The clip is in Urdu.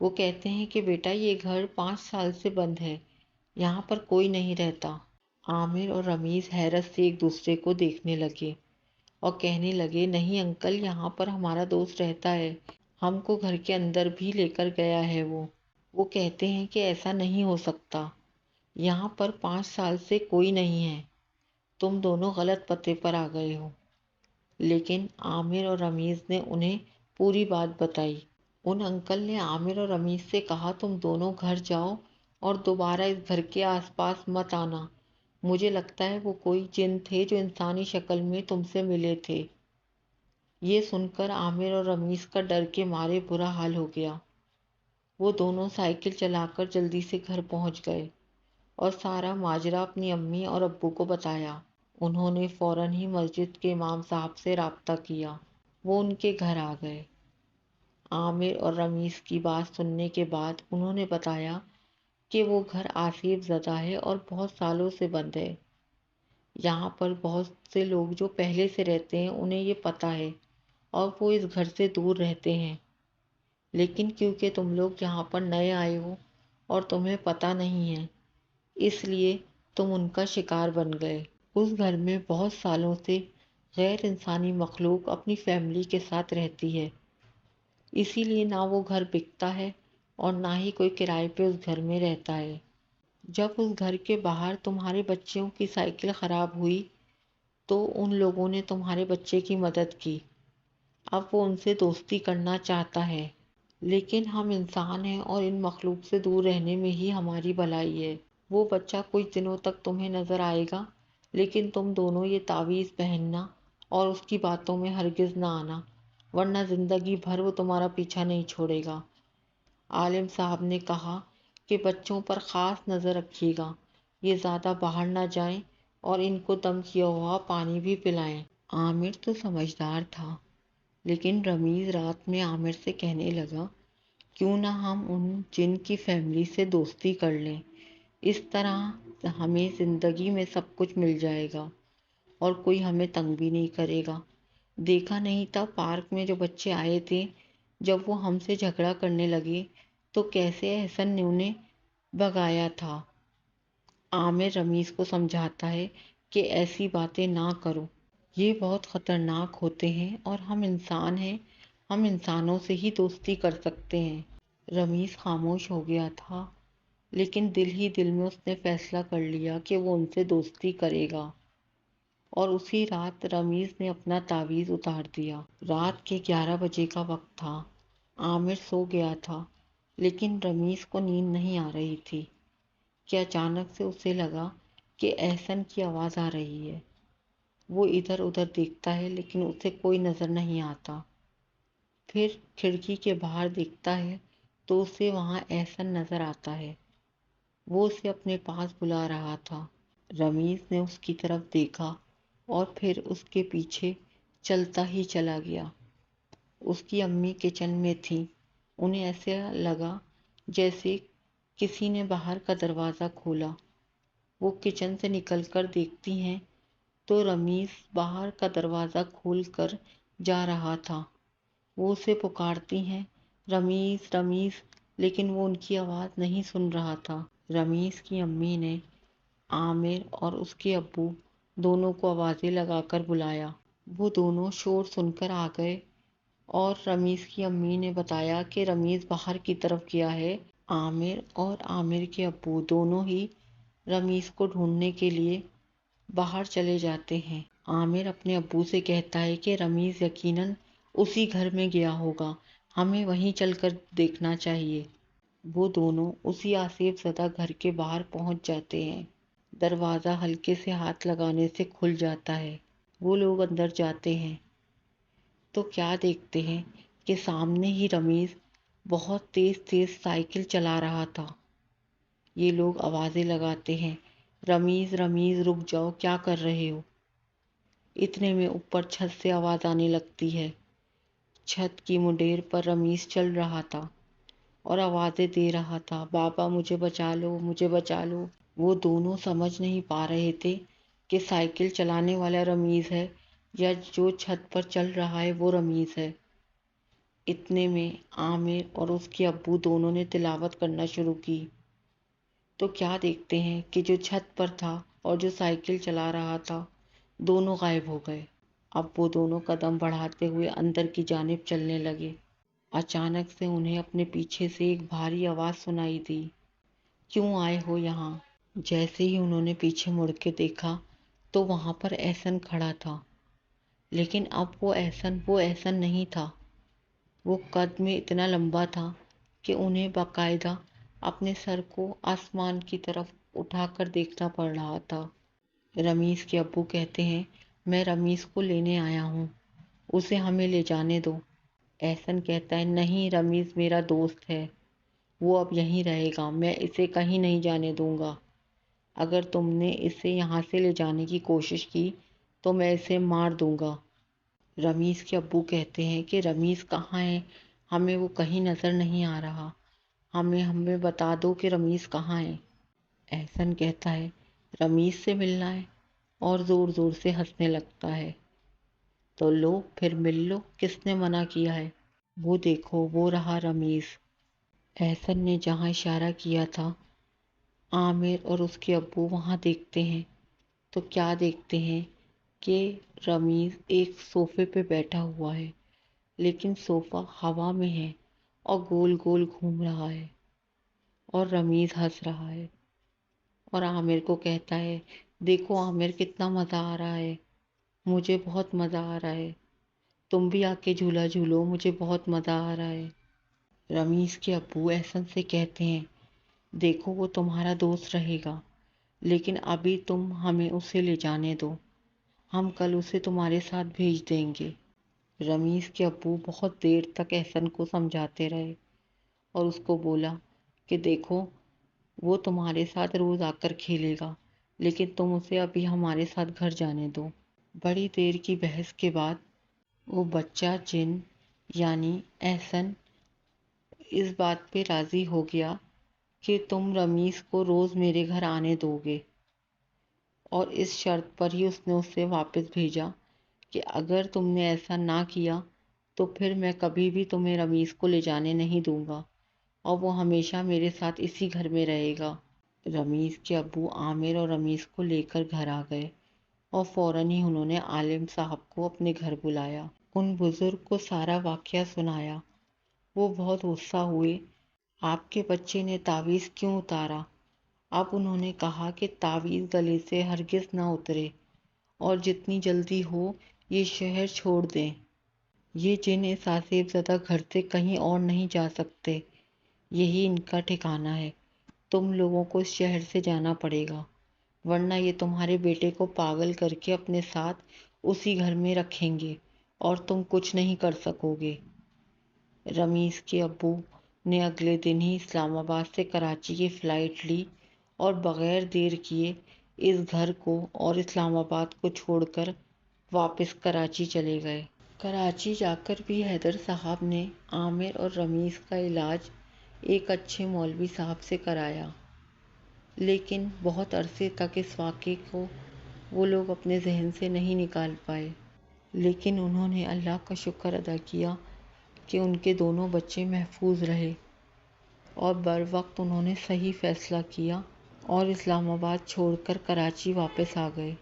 وہ کہتے ہیں کہ بیٹا یہ گھر 5 سال سے بند ہے، یہاں پر کوئی نہیں رہتا۔ عامر اور رمیز حیرت سے ایک دوسرے کو دیکھنے لگے اور کہنے لگے، نہیں انکل، یہاں پر ہمارا دوست رہتا ہے، ہم کو گھر کے اندر بھی لے کر گیا ہے وہ کہتے ہیں کہ ایسا نہیں ہو سکتا، یہاں پر 5 سال سے کوئی نہیں ہے، تم دونوں غلط پتے پر آ گئے ہو۔ لیکن عامر اور رمیز نے انہیں پوری بات بتائی۔ ان انکل نے عامر اور رمیز سے کہا، تم دونوں گھر جاؤ اور دوبارہ اس گھر کے آس پاس مت آنا، مجھے لگتا ہے وہ کوئی جن تھے جو انسانی شکل میں تم سے ملے تھے۔ یہ سن کر عامر اور رمیز کا ڈر کے مارے برا حال ہو گیا۔ وہ دونوں سائیکل چلا کر جلدی سے گھر پہنچ گئے اور سارا ماجرا اپنی امی اور ابو کو بتایا۔ انہوں نے فوراً ہی مسجد کے امام صاحب سے رابطہ کیا، وہ ان کے گھر آ گئے۔ عامر اور رمیز کی بات سننے کے بعد انہوں نے بتایا کہ وہ گھر آسیب زدہ ہے اور بہت سالوں سے بند ہے۔ یہاں پر بہت سے لوگ جو پہلے سے رہتے ہیں انہیں یہ پتہ ہے اور وہ اس گھر سے دور رہتے ہیں، لیکن کیونکہ تم لوگ یہاں پر نئے آئے ہو اور تمہیں پتہ نہیں ہے، اس لیے تم ان کا شکار بن گئے۔ اس گھر میں بہت سالوں سے غیر انسانی مخلوق اپنی فیملی کے ساتھ رہتی ہے، اسی لیے نہ وہ گھر بکتا ہے اور نہ ہی کوئی کرائے پہ اس گھر میں رہتا ہے۔ جب اس گھر کے باہر تمہارے بچوں کی سائیکل خراب ہوئی تو ان لوگوں نے تمہارے بچے کی مدد کی، اب وہ ان سے دوستی کرنا چاہتا ہے، لیکن ہم انسان ہیں اور ان مخلوق سے دور رہنے میں ہی ہماری بھلائی ہے۔ وہ بچہ کچھ دنوں تک تمہیں نظر آئے گا، لیکن تم دونوں یہ تعویذ پہننا اور اس کی باتوں میں ہرگز نہ آنا، ورنہ زندگی بھر وہ تمہارا پیچھا نہیں چھوڑے گا۔ عالم صاحب نے کہا کہ بچوں پر خاص نظر رکھیے گا، یہ زیادہ باہر نہ جائیں اور ان کو دم کیا ہوا پانی بھی پلائیں۔ عامر تو سمجھدار تھا، لیکن رمیز رات میں عامر سے کہنے لگا، کیوں نہ ہم ان جن کی فیملی سے دوستی کر لیں، اس طرح ہمیں زندگی میں سب کچھ مل جائے گا اور کوئی ہمیں تنگ بھی نہیں کرے گا۔ دیکھا نہیں تھا پارک میں جو بچے آئے تھے، جب وہ ہم سے جھگڑا کرنے لگے تو کیسے احسن نے انہیں بھگایا تھا۔ عامر رمیز کو سمجھاتا ہے کہ ایسی باتیں نہ کرو، یہ بہت خطرناک ہوتے ہیں اور ہم انسان ہیں، ہم انسانوں سے ہی دوستی کر سکتے ہیں۔ رمیز خاموش ہو گیا تھا، لیکن دل ہی دل میں اس نے فیصلہ کر لیا کہ وہ ان سے دوستی کرے گا، اور اسی رات رمیز نے اپنا تعویذ اتار دیا۔ رات کے 11 بجے کا وقت تھا۔ عامر سو گیا تھا، لیکن رمیز کو نیند نہیں آ رہی تھی کہ اچانک سے اسے لگا کہ احسن کی آواز آ رہی ہے۔ وہ ادھر ادھر دیکھتا ہے لیکن اسے کوئی نظر نہیں آتا۔ پھر کھڑکی کے باہر دیکھتا ہے تو اسے وہاں احسن نظر آتا ہے، وہ اسے اپنے پاس بلا رہا تھا۔ رمیز نے اس کی طرف دیکھا اور پھر اس کے پیچھے چلتا ہی چلا گیا۔ اس کی امی کچن میں تھیں، انہیں ایسے لگا جیسے کسی نے باہر کا دروازہ کھولا۔ وہ کچن سے نکل کر دیکھتی ہیں تو رمیز باہر کا دروازہ کھول کر جا رہا تھا۔ وہ اسے پکارتی ہیں، رمیز رمیز، لیکن وہ ان کی آواز نہیں سن رہا تھا۔ رمیز کی امی نے عامر اور اس کے ابو دونوں کو آوازیں لگا کر بلایا۔ وہ دونوں شور سن کر آ گئے اور رمیز کی امی نے بتایا کہ رمیز باہر کی طرف گیا ہے۔ عامر اور عامر کے ابو دونوں ہی رمیز کو ڈھونڈنے کے لیے باہر چلے جاتے ہیں۔ عامر اپنے ابو سے کہتا ہے کہ رمیز یقیناً اسی گھر میں گیا ہوگا، ہمیں وہیں چل کر دیکھنا چاہیے۔ وہ دونوں اسی آسیب زدہ گھر کے باہر پہنچ جاتے ہیں۔ دروازہ ہلکے سے ہاتھ لگانے سے کھل جاتا ہے۔ وہ لوگ اندر جاتے ہیں تو کیا دیکھتے ہیں کہ سامنے ہی رمیز بہت تیز تیز سائیکل چلا رہا تھا۔ یہ لوگ آوازیں لگاتے ہیں، رمیز رمیز رک جاؤ، کیا کر رہے ہو؟ اتنے میں اوپر چھت سے آواز آنے لگتی ہے۔ چھت کی منڈیر پر رمیز چل رہا تھا اور آوازیں دے رہا تھا، بابا مجھے بچا لو، مجھے بچا لو۔ وہ دونوں سمجھ نہیں پا رہے تھے کہ سائیکل چلانے والا رمیز ہے یا جو چھت پر چل رہا ہے وہ رمیز ہے۔ اتنے میں عامر اور اس کے ابو دونوں نے تلاوت کرنا شروع کی تو کیا دیکھتے ہیں کہ جو چھت پر تھا اور جو سائیکل چلا رہا تھا دونوں غائب ہو گئے۔ اب وہ دونوں قدم بڑھاتے ہوئے اندر کی جانب چلنے لگے۔ اچانک سے انہیں اپنے پیچھے سے ایک بھاری آواز سنائی دی، کیوں آئے ہو یہاں؟ جیسے ہی انہوں نے پیچھے مڑ کے دیکھا تو وہاں پر احسن کھڑا تھا، لیکن اب وہ احسن نہیں تھا۔ وہ قد میں اتنا لمبا تھا کہ انہیں باقاعدہ اپنے سر کو آسمان کی طرف اٹھا کر دیکھنا پڑ رہا تھا۔ رمیز کے ابو کہتے ہیں، میں رمیز کو لینے آیا ہوں، اسے ہمیں لے جانے دو۔ احسن کہتا ہے، نہیں، رمیز میرا دوست ہے، وہ اب یہیں رہے گا، میں اسے کہیں نہیں جانے دوں گا۔ اگر تم نے اسے یہاں سے لے جانے کی کوشش کی تو میں اسے مار دوں گا۔ رمیز کے ابو کہتے ہیں کہ رمیز کہاں ہے؟ ہمیں وہ کہیں نظر نہیں آ رہا، ہمیں بتا دو کہ رمیز کہاں ہے۔ احسن کہتا ہے، رمیز سے ملنا ہے، اور زور زور سے ہنسنے لگتا ہے۔ تو لو پھر مل لو، کس نے منع کیا ہے؟ وہ دیکھو، وہ رہا رمیز۔ احسن نے جہاں اشارہ کیا تھا عامر اور اس کے ابو وہاں دیکھتے ہیں تو کیا دیکھتے ہیں کہ رمیز ایک صوفے پہ بیٹھا ہوا ہے، لیکن صوفہ ہوا میں ہے اور گول گول گھوم رہا ہے، اور رمیز ہنس رہا ہے اور عامر کو کہتا ہے، دیکھو عامر، کتنا مزہ آ رہا ہے، مجھے بہت مزہ آ رہا ہے، تم بھی آ کے جھولا جھولو، مجھے بہت مزہ آ رہا ہے۔ رمیز کے ابو احسن سے کہتے ہیں، دیکھو وہ تمہارا دوست رہے گا، لیکن ابھی تم ہمیں اسے لے جانے دو، ہم کل اسے تمہارے ساتھ بھیج دیں گے۔ رمیز کے ابو بہت دیر تک احسن کو سمجھاتے رہے اور اس کو بولا کہ دیکھو وہ تمہارے ساتھ روز آ کر کھیلے گا، لیکن تم اسے ابھی ہمارے ساتھ گھر جانے دو۔ بڑی دیر کی بحث کے بعد وہ بچہ جن یعنی احسن اس بات پہ راضی ہو گیا کہ تم رمیز کو روز میرے گھر آنے دو گے، اور اس شرط پر ہی اس نے اسے واپس بھیجا کہ اگر تم نے ایسا نہ کیا تو پھر میں کبھی بھی تمہیں رمیز کو لے جانے نہیں دوں گا، اور وہ ہمیشہ میرے ساتھ اسی گھر میں رہے گا۔ رمیز کے ابو عامر اور رمیز کو لے کر گھر آ گئے اور فوراً ہی انہوں نے عالم صاحب کو اپنے گھر بلایا، ان بزرگ کو سارا واقعہ سنایا۔ وہ بہت غصہ ہوئے، آپ کے بچے نے تعویذ کیوں اتارا؟ اب انہوں نے کہا کہ تعویذ گلے سے ہرگز نہ اترے، اور جتنی جلدی ہو یہ شہر چھوڑ دیں۔ یہ جن اس آصف زدہ گھر سے کہیں اور نہیں جا سکتے، یہی ان کا ٹھکانہ ہے۔ تم لوگوں کو اس شہر سے جانا پڑے گا، ورنہ یہ تمہارے بیٹے کو پاگل کر کے اپنے ساتھ اسی گھر میں رکھیں گے اور تم کچھ نہیں کر سکو گے۔ رمیز کے ابو نے اگلے دن ہی اسلام آباد سے کراچی کی فلائٹ لی اور بغیر دیر کیے اس گھر کو اور اسلام آباد کو چھوڑ کر واپس کراچی چلے گئے۔ کراچی جا کر بھی حیدر صاحب نے عامر اور رمیز کا علاج ایک اچھے مولوی صاحب سے کرایا، لیکن بہت عرصے تک اس واقعے کو وہ لوگ اپنے ذہن سے نہیں نکال پائے، لیکن انہوں نے اللہ کا شکر ادا کیا کہ ان کے دونوں بچے محفوظ رہے، اور بر وقت انہوں نے صحیح فیصلہ کیا اور اسلام آباد چھوڑ کر کراچی واپس آ گئے۔